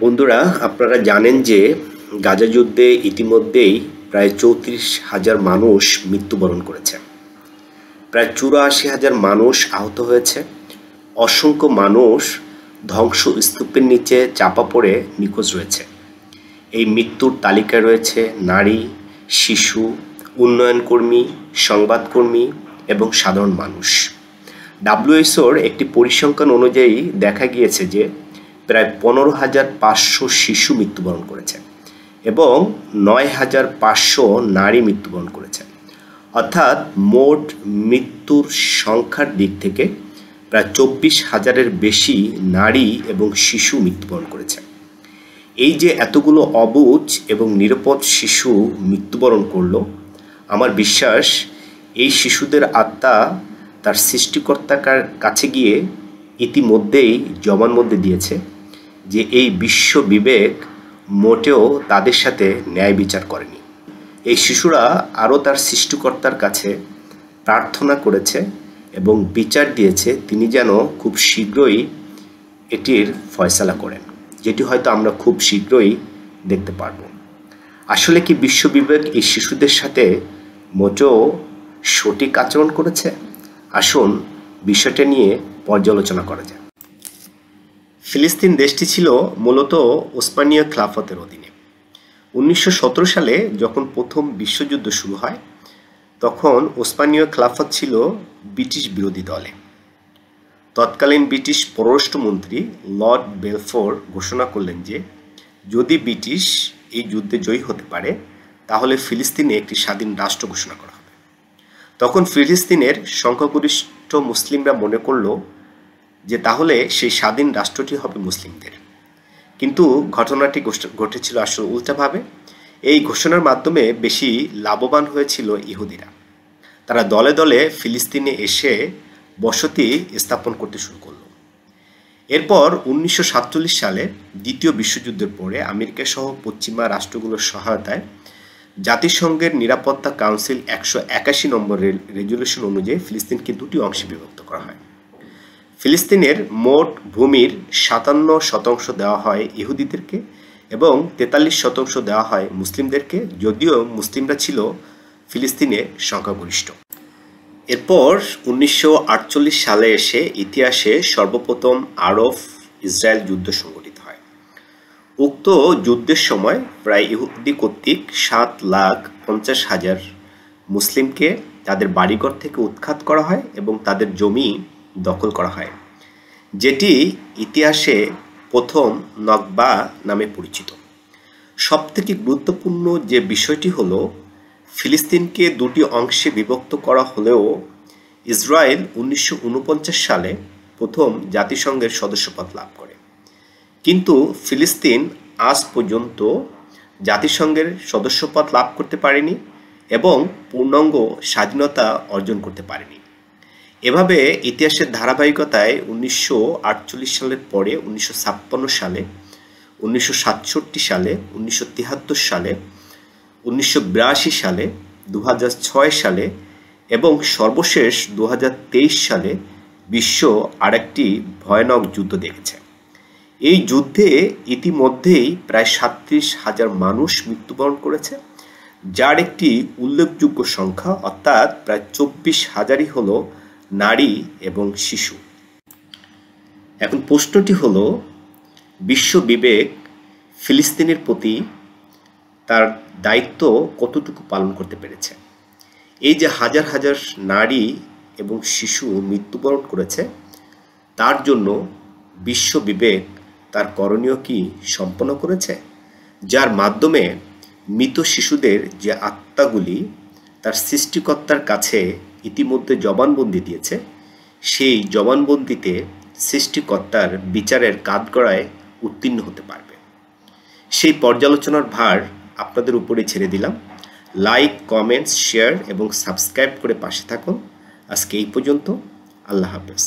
বন্ধুরা, আপনারা জানেন যে গাজা যুদ্ধে ইতিমধ্যেই প্রায় ৩৪,০০০ মানুষ মৃত্যুবরণ করেছে, প্রায় ৮৪,০০০ মানুষ আহত হয়েছে, অসংখ্য মানুষ ধ্বংসস্তূপের নিচে চাপা পড়ে নিখোঁজ রয়েছে। এই মৃত্যুর তালিকায় রয়েছে নারী, শিশু, উন্নয়নকর্মী, সংবাদকর্মী এবং সাধারণ মানুষ। WHO-র একটি পরিসংখ্যান অনুযায়ী দেখা গিয়েছে যে প্রায় ১৫,৫০০ শিশু মৃত্যুবরণ করেছে এবং ৯,৫০০ নারী মৃত্যুবরণ করেছে। অর্থাৎ মোট মৃত্যুর সংখ্যার দিক থেকে প্রায় ২৪,০০০-এর বেশি নারী এবং শিশু মৃত্যুবরণ করেছে। এই যে এতগুলো অবুঝ এবং নিরাপদ শিশু মৃত্যুবরণ করলো, আমার বিশ্বাস এই শিশুদের আত্মা তার সৃষ্টিকর্তার কাছে গিয়ে ইতিমধ্যেই জবানবন্দি দিয়েছে যে এই বিশ্ব বিবেক মোটেও তাদের সাথে ন্যায় বিচার করেনি। এই শিশুরা আরও তার সৃষ্টিকর্তার কাছে প্রার্থনা করেছে এবং বিচার দিয়েছে তিনি যেন খুব শীঘ্রই এটির ফয়সালা করেন, যেটি হয়তো আমরা খুব শীঘ্রই দেখতে পারব। আসলে কি বিশ্ব বিবেক এই শিশুদের সাথে মোটেও সঠিক আচরণ করেছে? আসুন বিষয়টা নিয়ে পর্যালোচনা করা যায়। ফিলিস্তিন দেশটি ছিল মূলত ওসমানীয় খিলাফতের অধীনে। ১৯১৭ সালে যখন প্রথম বিশ্বযুদ্ধ শুরু হয়, তখন ওসমানীয় খিলাফত ছিল ব্রিটিশ বিরোধী দলে। তৎকালীন ব্রিটিশ পররাষ্ট্রমন্ত্রী লর্ড বেলফোর ঘোষণা করলেন যে যদি ব্রিটিশ এই যুদ্ধে জয়ী হতে পারে তাহলে ফিলিস্তিনে একটি স্বাধীন রাষ্ট্র ঘোষণা করা হবে। তখন ফিলিস্তিনের সংখ্যাগরিষ্ঠ মুসলিমরা মনে করল যে তাহলে সেই স্বাধীন রাষ্ট্রটি হবে মুসলিমদের। কিন্তু ঘটনাটি ঘটেছিল আসলে উল্টাভাবে। এই ঘোষণার মাধ্যমে বেশি লাভবান হয়েছিল ইহুদিরা। তারা দলে দলে ফিলিস্তিনে এসে বসতি স্থাপন করতে শুরু করল। এরপর ১৯৪৭ সালে দ্বিতীয় বিশ্বযুদ্ধের পরে আমেরিকা সহ পশ্চিমা রাষ্ট্রগুলোর সহায়তায় জাতিসংঘের নিরাপত্তা কাউন্সিল ১৮১ নম্বরের রেজুলেশন অনুযায়ী ফিলিস্তিনকে দুটি অংশে বিভক্ত করা হয়। ফিলিস্তিনের মোট ভূমির ৫৭% দেওয়া হয় ইহুদিদেরকে এবং ৪৩% দেওয়া হয় মুসলিমদেরকে, যদিও মুসলিমরা ছিল ফিলিস্তিনে সংখ্যাগরিষ্ঠ। এরপর ১৯৪৮ সালে এসে ইতিহাসে সর্বপ্রথম আরব ইসরায়েল যুদ্ধ সংঘটিত হয়। উক্ত যুদ্ধের সময় প্রায় ইহুদি কর্তৃক ৭,৫০,০০০ মুসলিমকে তাদের বাড়িঘর থেকে উৎখাত করা হয় এবং তাদের জমি দখল করা হয়, যেটি ইতিহাসে প্রথম নকবা নামে পরিচিত। সবথেকে গুরুত্বপূর্ণ যে বিষয়টি হলো, ফিলিস্তিনকে দুটি অংশে বিভক্ত করা হলেও ইসরায়েল ১৯৪৯ সালে প্রথম জাতিসংঘের সদস্যপদ লাভ করে। কিন্তু ফিলিস্তিন আজ পর্যন্ত জাতিসংঘের সদস্যপদ লাভ করতে পারেনি এবং পূর্ণাঙ্গ স্বাধীনতা অর্জন করতে পারেনি। এভাবে ইতিহাসের ধারাবাহিকতায় ১৯৪৮ সালের পরে ১৯৫৬ সালে, ১৯৬৭ সালে, ১৯৭৩ সালে, ১৯৮২ সালে, ২০০৬ সালে এবং সর্বশেষ ২০২৩ সালে বিশ্ব আরেকটি ভয়ানক যুদ্ধ দেখেছে। এই যুদ্ধে ইতিমধ্যেই প্রায় ৩৭,০০০ মানুষ মৃত্যুবরণ করেছে, যার একটি উল্লেখযোগ্য সংখ্যা অর্থাৎ প্রায় ২৪,০০০ই হলো নারী এবং শিশু। এখন প্রশ্নটি হলো, বিশ্ব বিবেক ফিলিস্তিনের প্রতি তার দায়িত্ব কতটুকু পালন করতে পেরেছে? এই যে হাজার হাজার নারী এবং শিশু মৃত্যুবরণ করেছে, তার জন্য বিশ্ব বিবেক তার করণীয় কি সম্পন্ন করেছে, যার মাধ্যমে মৃত শিশুদের যে আত্মাগুলি তার সৃষ্টিকর্তার কাছে ইতিমধ্যে জবানবন্দি দিয়েছে, সেই জবানবন্দিতে সৃষ্টিকর্তার বিচারের কাঠগড়ায় উত্তীর্ণ হতে পারবে? সেই পর্যালোচনার ভার আপনাদের উপরে ছেড়ে দিলাম। লাইক, কমেন্টস, শেয়ার এবং সাবস্ক্রাইব করে পাশে থাকুন। আজকে এই পর্যন্ত। আল্লাহ হাফেজ।